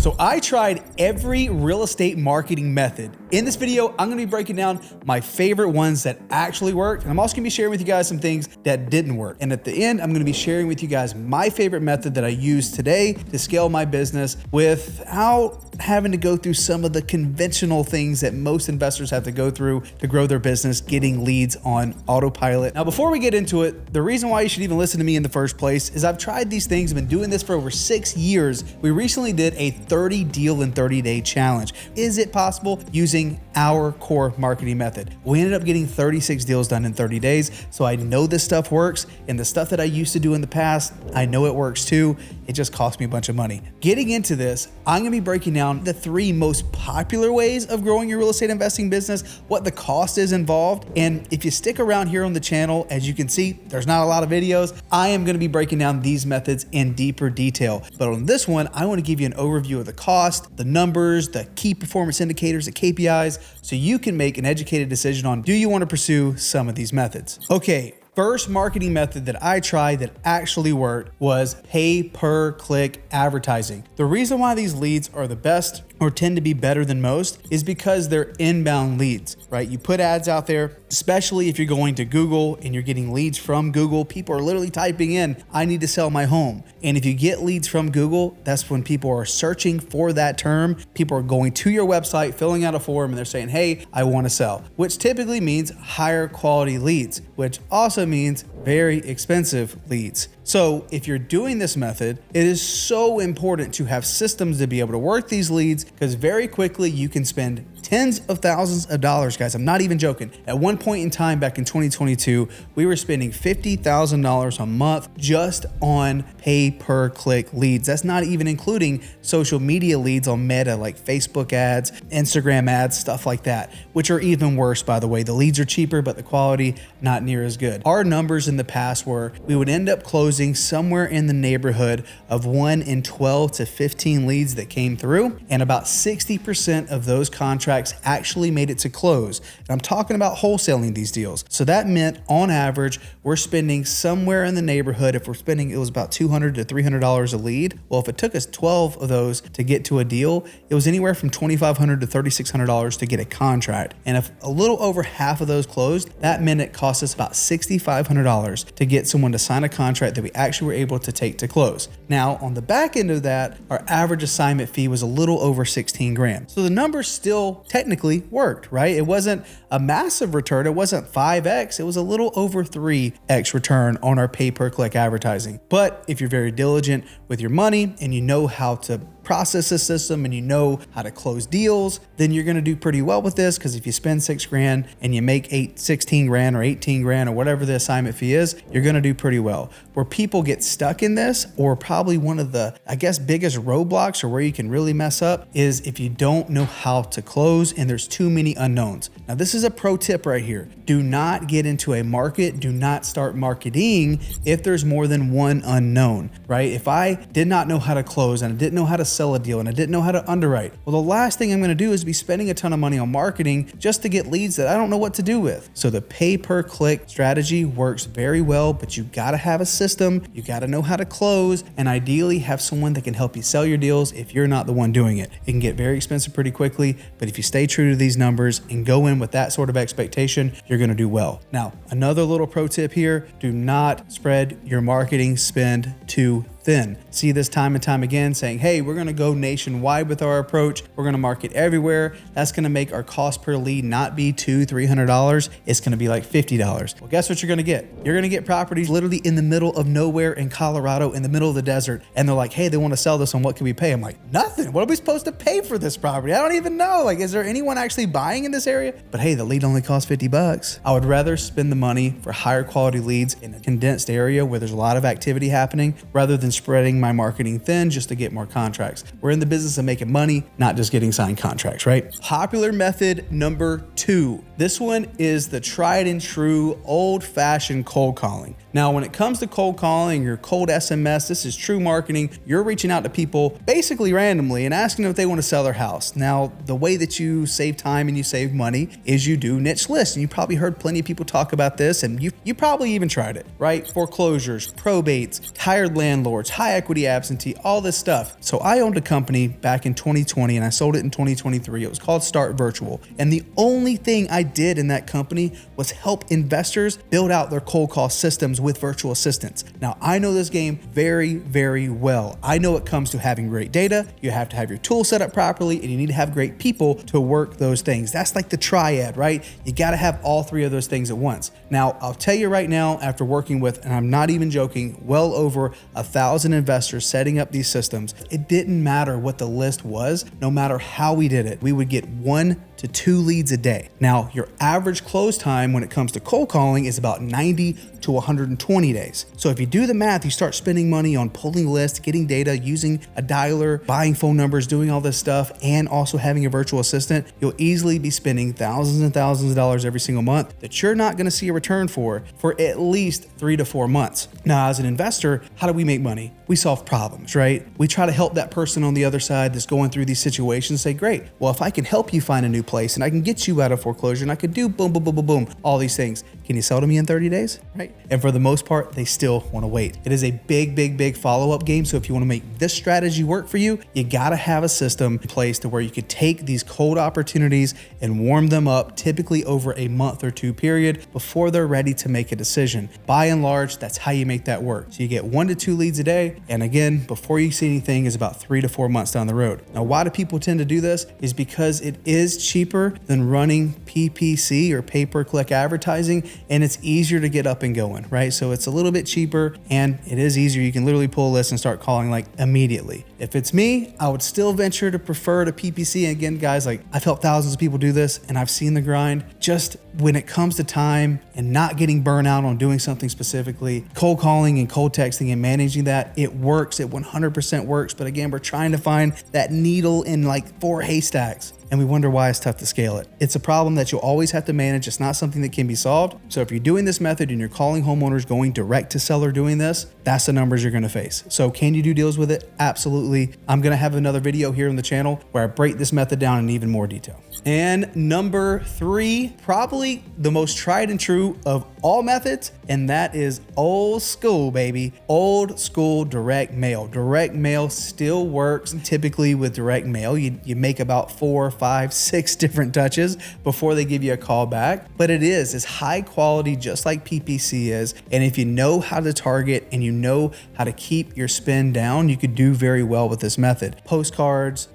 So I tried every real estate marketing method. In this video, I'm gonna be breaking down my favorite ones that actually worked. And I'm also gonna be sharing with you guys some things that didn't work. And at the end, I'm gonna be sharing with you guys my favorite method that I use today to scale my business without having to go through some of the conventional things that most investors have to go through to grow their business, getting leads on autopilot. Now, before we get into it, the reason why you should even listen to me in the first place is I've tried these things, I've been doing this for over 6 years. We recently did a 30 deal in 30-day challenge. Is it possible using our core marketing method? We ended up getting 36 deals done in 30 days. So I know this stuff works, and the stuff that I used to do in the past, I know it works too. It just cost me a bunch of money. Getting into this, I'm gonna be breaking down the 3 most popular ways of growing your real estate investing business, what the cost is involved. And if you stick around here on the channel, as you can see, there's not a lot of videos. I am gonna be breaking down these methods in deeper detail. But on this one, I wanna give you an overview of the cost, the numbers, the key performance indicators, the KPIs, so you can make an educated decision on, do you wanna pursue some of these methods? Okay. First marketing method that I tried that actually worked was pay-per-click advertising. The reason why these leads are the best or tend to be better than most is because they're inbound leads, right? You put ads out there, especially if you're going to Google and you're getting leads from Google. People are literally typing in, I need to sell my home. And if you get leads from Google, that's when people are searching for that term. People are going to your website, filling out a form, and they're saying, hey, I want to sell, which typically means higher quality leads, which also means very expensive leads. So if you're doing this method, it is so important to have systems to be able to work these leads, because very quickly you can spend tens of thousands of dollars, guys. I'm not even joking. At one point in time back in 2022, we were spending $50,000 a month just on pay-per-click leads. That's not even including social media leads on Meta, like Facebook ads, Instagram ads, stuff like that, which are even worse, by the way. The leads are cheaper, but the quality not near as good. Our numbers in the past were we would end up closing somewhere in the neighborhood of 1 in 12 to 15 leads that came through, and about 60% of those contracts actually made it to close. And I'm talking about wholesaling these deals. So that meant on average, we're spending somewhere in the neighborhood, if we're spending, it was about $200 to $300 a lead. Well, if it took us 12 of those to get to a deal, it was anywhere from $2,500 to $3,600 to get a contract. And if a little over half of those closed, that meant it cost us about $6,500 to get someone to sign a contract that we actually were able to take to close. Now, on the back end of that, our average assignment fee was a little over 16 grand. So the numbers still technically worked, right? It wasn't a massive return. It wasn't 5x. It was a little over 3x return on our pay-per-click advertising. But if you're very diligent with your money and you know how to process the system and you know how to close deals, then you're gonna do pretty well with this, because if you spend 6 grand and you make 16 grand or 18 grand or whatever the assignment fee is, you're gonna do pretty well. Where people get stuck in this, or probably one of the, I guess, biggest roadblocks, or where you can really mess up, is if you don't know how to close and there's too many unknowns. Now, this is a pro tip right here. Do not get into a market, do not start marketing if there's more than one unknown, right? If I did not know how to close and I didn't know how to sell a deal and I didn't know how to underwrite, well, the last thing I'm gonna do is be spending a ton of money on marketing just to get leads that I don't know what to do with. So the pay-per-click strategy works very well, but you gotta have a system, you gotta know how to close, and ideally have someone that can help you sell your deals if you're not the one doing it. It can get very expensive pretty quickly, but if you stay true to these numbers and go in with that sort of expectation, you're gonna do well. Now, another little pro tip here, do not spread your marketing spend too thin. See this time and time again, saying, hey, we're gonna go nationwide with our approach. We're gonna market everywhere. That's gonna make our cost per lead not be $200, $300. It's gonna be like $50. Well, guess what you're gonna get? You're gonna get properties literally in the middle of nowhere in Colorado, in the middle of the desert. And they're like, hey, they wanna sell this one. What can we pay? I'm like, nothing. What are we supposed to pay for this property? I don't even know. Like, is there anyone actually buying in this area? But hey, the lead only costs $50. I would rather spend the money for higher quality leads in a condensed area where there's a lot of activity happening, rather than spreading my marketing thin just to get more contracts. We're in the business of making money, not just getting signed contracts, right? Popular method number 2. This one is the tried and true old-fashioned cold calling. Now, when it comes to cold calling or cold SMS, this is true marketing. You're reaching out to people basically randomly and asking them if they want to sell their house. Now, the way that you save time and you save money is you do niche lists. And you probably heard plenty of people talk about this, and you probably even tried it, right? Foreclosures, probates, tired landlords, reports, high equity absentee, all this stuff. So I owned a company back in 2020 and I sold it in 2023. It was called Start Virtual. And the only thing I did in that company was help investors build out their cold call systems with virtual assistants. Now, I know this game very, very well. I know it comes to having great data. You have to have your tool set up properly and you need to have great people to work those things. That's like the triad, right? You got to have all three of those things at once. Now, I'll tell you right now, after working with, and I'm not even joking, well over 1,000 investors setting up these systems, it didn't matter what the list was. No matter how we did it, we would get 1 to 2 leads a day. Now, your average close time when it comes to cold calling is about 90 to 120 days. So if you do the math, you start spending money on pulling lists, getting data, using a dialer, buying phone numbers, doing all this stuff, and also having a virtual assistant, you'll easily be spending thousands and thousands of dollars every single month that you're not gonna see a return for at least 3 to 4 months. Now, as an investor, how do we make money? We solve problems, right? We try to help that person on the other side that's going through these situations say, great, well, if I can help you find a new place and I can get you out of foreclosure and I could do boom, boom, boom, boom, boom, all these things. Can you sell to me in 30 days, right? And for the most part, they still want to wait. It is a big, big, big follow-up game. So if you want to make this strategy work for you, you got to have a system in place to where you could take these cold opportunities and warm them up typically over a month or 2 period before they're ready to make a decision. By and large, that's how you make that work. So you get 1 to 2 leads a day. And again, before you see anything is about 3 to 4 months down the road. Now, why do people tend to do this? Is because it is cheaper than running PPC or pay-per-click advertising, and it's easier to get up and going, right? So it's a little bit cheaper and it is easier. You can literally pull a list and start calling like immediately. If it's me, I would still venture to prefer to PPC. And again, guys, like I've helped thousands of people do this and I've seen the grind. Just when it comes to time and not getting burnt out on doing something specifically, cold calling and cold texting and managing that, it works. It 100% works. But again, we're trying to find that needle in like 4 haystacks. And we wonder why it's tough to scale it. It's a problem that you'll always have to manage. It's not something that can be solved. So if you're doing this method and you're calling homeowners going direct to seller doing this, that's the numbers you're gonna face. So can you do deals with it? Absolutely. I'm gonna have another video here on the channel where I break this method down in even more detail. And number 3, probably the most tried and true of all methods, and that is old school, baby. Old school direct mail. Direct mail still works. Typically with direct mail, you make about 4, 5, 6 different touches before they give you a call back. But it's high quality, just like PPC is. And if you know how to target and you know how to keep your spend down, you could do very well with this method. Postcards,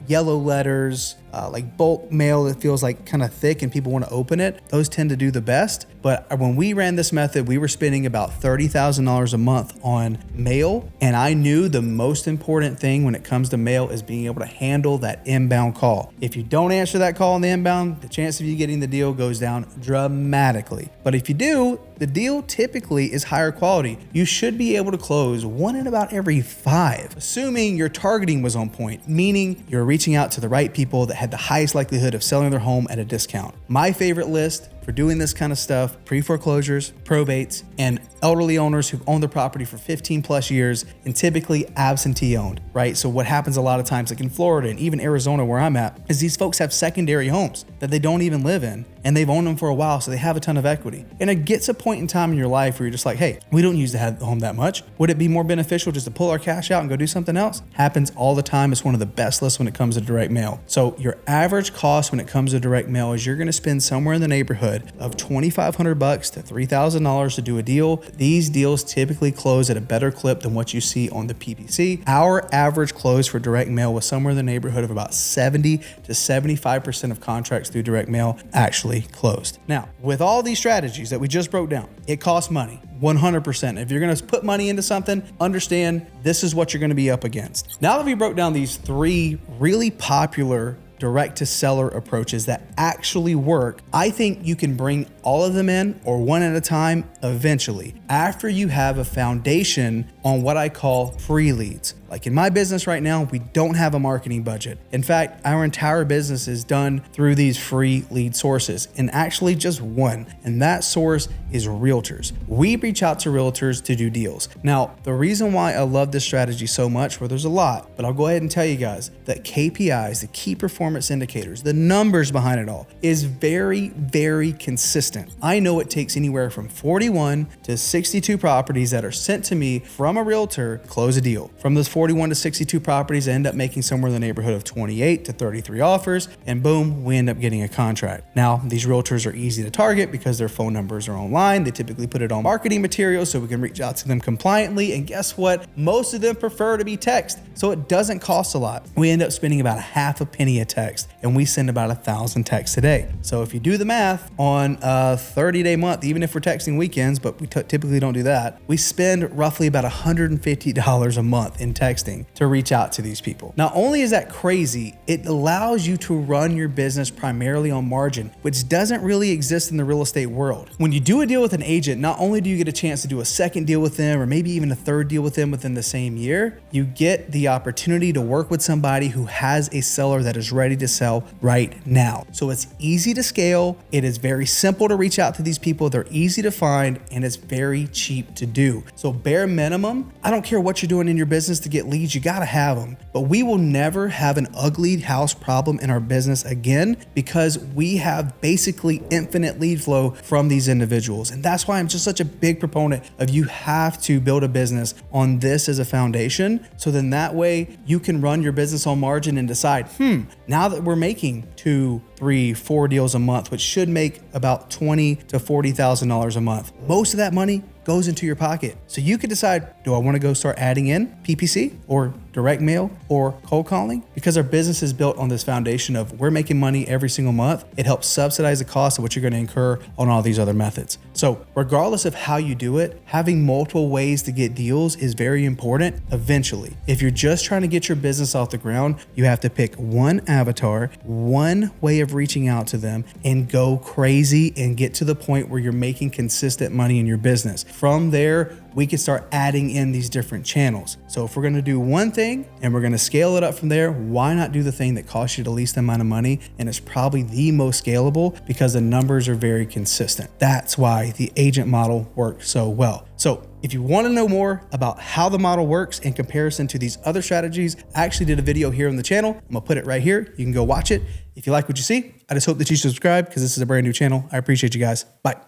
yellow letters, like bulk mail that feels like kind of thick and people want to open it. Those tend to do the best. But when we ran this method, we were spending about $30,000 a month on mail. And I knew the most important thing when it comes to mail is being able to handle that inbound call. If you don't answer that call on the inbound, the chance of you getting the deal goes down dramatically. But if you do, the deal typically is higher quality. You should be able to close 1 in about every 5, assuming your targeting was on point, meaning you're reaching out to the right people that had the highest likelihood of selling their home at a discount. My favorite list for doing this kind of stuff, pre-foreclosures, probates, and elderly owners who've owned their property for 15 plus years and typically absentee owned, right? So what happens a lot of times, like in Florida and even Arizona where I'm at, is these folks have secondary homes that they don't even live in and they've owned them for a while, so they have a ton of equity. And it gets a point in time in your life where you're just like, hey, we don't use the home that much. Would it be more beneficial just to pull our cash out and go do something else? Happens all the time. It's one of the best lists when it comes to direct mail. So your average cost when it comes to direct mail is you're gonna spend somewhere in the neighborhood of $2,500 to $3,000 to do a deal. These deals typically close at a better clip than what you see on the PPC. Our average close for direct mail was somewhere in the neighborhood of about 70 to 75% of contracts through direct mail actually closed. Now, with all these strategies that we just broke down, it costs money. 100%. If you're going to put money into something, understand this is what you're going to be up against. Now that we broke down these 3 really popular direct to seller approaches that actually work, I think you can bring all of them in or 1 at a time eventually after you have a foundation on what I call free leads. Like in my business right now, we don't have a marketing budget. In fact, our entire business is done through these free lead sources, and actually just one, and that source is realtors. We reach out to realtors to do deals. Now, the reason why I love this strategy so much, well, there's a lot, but I'll go ahead and tell you guys that KPIs, the key performance indicators, the numbers behind it all, is very, very consistent. I know it takes anywhere from 41 to 62 properties that are sent to me from a realtor to close a deal. From those 41 to 62 properties, I end up making somewhere in the neighborhood of 28 to 33 offers, and boom, we end up getting a contract. Now, these realtors are easy to target because their phone numbers are online. They typically put it on marketing materials so we can reach out to them compliantly. And guess what? Most of them prefer to be text, so it doesn't cost a lot. We end up spending about a half a penny a text, and we send about 1,000 texts a day. So if you do the math on a 30-day month, even if we're texting weekends, but we typically don't do that, we spend roughly about $150 a month in texting to reach out to these people. Not only is that crazy, it allows you to run your business primarily on margin, which doesn't really exist in the real estate world. When you do a deal with an agent, not only do you get a chance to do a second deal with them or maybe even a third deal with them within the same year, you get the opportunity to work with somebody who has a seller that is ready to sell right now. So it's easy to scale. It is very simple to reach out to these people. They're easy to find, and it's very cheap to do. So bare minimum, I don't care what you're doing in your business to get leads, you gotta have them. But we will never have an ugly house problem in our business again because we have basically infinite lead flow from these individuals. And that's why I'm just such a big proponent of you have to build a business on this as a foundation. So then that way you can run your business on margin and decide, now that we're making 2, 3, 4 deals a month, which should make about $20,000 to $40,000 a month. Most of that money goes into your pocket. So you could decide, do I want to go start adding in PPC or direct mail or cold calling? Because our business is built on this foundation of we're making money every single month. It helps subsidize the cost of what you're going to incur on all these other methods. So regardless of how you do it, having multiple ways to get deals is very important eventually. If you're just trying to get your business off the ground, you have to pick one avatar, one way of reaching out to them, and go crazy and get to the point where you're making consistent money in your business. From there, we can start adding in these different channels. So if we're going to do one thing and we're going to scale it up from there, why not do the thing that costs you the least amount of money and is probably the most scalable because the numbers are very consistent. That's why the agent model works so well. So if you want to know more about how the model works in comparison to these other strategies, I actually did a video here on the channel. I'm gonna put it right here. You can go watch it. If you like what you see, I just hope that you subscribe because this is a brand new channel. I appreciate you guys. Bye.